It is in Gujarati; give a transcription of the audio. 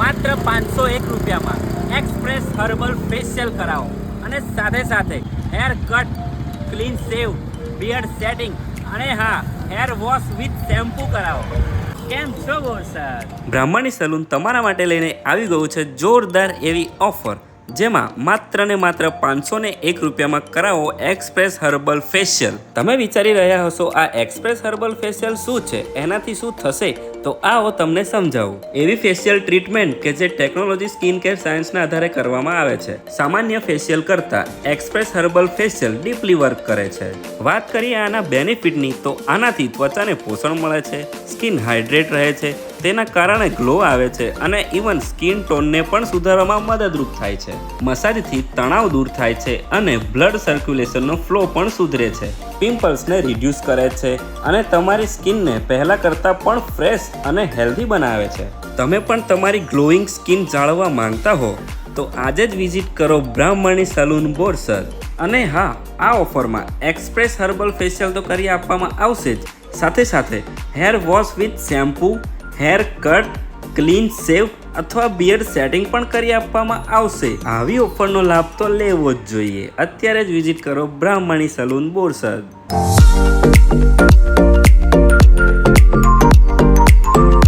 માત્ર 501 રૂપિયામાં એક્સપ્રેસ હર્બલ ફેશિયલ કરાવો અને સાથે સાથે hair cut, clean shave, beard setting અને હા, હેર વોશ વિથ શેમ્પૂ કરાવો. કેમ છો સર? બ્રાહ્મણી સલૂન તમારા માટે લઈને આવી ગયું છે જોરદાર એવી ઓફર, જેમાં માત્ર ને માત્ર 501 રૂપિયામાં કરાવો એક્સપ્રેસ હર્બલ ફેશિયલ. તમે વિચારી રહ્યા હશો આ એક્સપ્રેસ હર્બલ ફેશિયલ શું છે, એનાથી શું થશે? તો આવો તમને સમજાવું. એવી ફેશિયલ ટ્રીટમેન્ટ કે જે ટેકનોલોજી સ્કિન કેર સાયન્સના આધારે કરવામાં આવે છે. સામાન્ય ફેશિયલ કરતાં express herbal facial deeply work કરે છે. વાત કરીએ આના બેનિફિટની, તો આનાથી ત્વચાને પોષણ મળે છે, સ્કિન હાઇડ્રેટ રહે છે, તેના કારણે ગ્લો આવે છે અને ઇવન સ્કિન ટોનને પણ સુધારવામાં મદદરૂપ થાય છે. મસાજથી તણાવ દૂર થાય છે અને બ્લડ સર્ક્યુલેશનનો ફ્લો પણ સુધરે છે. પિમ્પલ્સને રિડ્યુસ કરે છે અને તમારી સ્કિનને પહેલાં કરતાં પણ ફ્રેશ અને હેલ્ધી બનાવે છે. તમે પણ તમારી ગ્લોઈંગ સ્કિન જાળવવા માંગતા હો તો આજે જ વિઝિટ કરો બ્રાહ્મણી સલૂન બોરસદ. અને હા, આ ઓફરમાં એક્સપ્રેસ હર્બલ ફેશિયલ તો કરી આપવામાં આવશે જ, સાથે સાથે hair wash with shampoo, hair cut, clean shave અથવા બિયર્ડ સેટિંગ પણ કરી આપવામાં આવશે. આવી ઓફરનો લાભ તો લેવો જ જોઈએ. અત્યારે જ વિઝિટ કરો બ્રાહ્મણી સલૂન બોરસદ.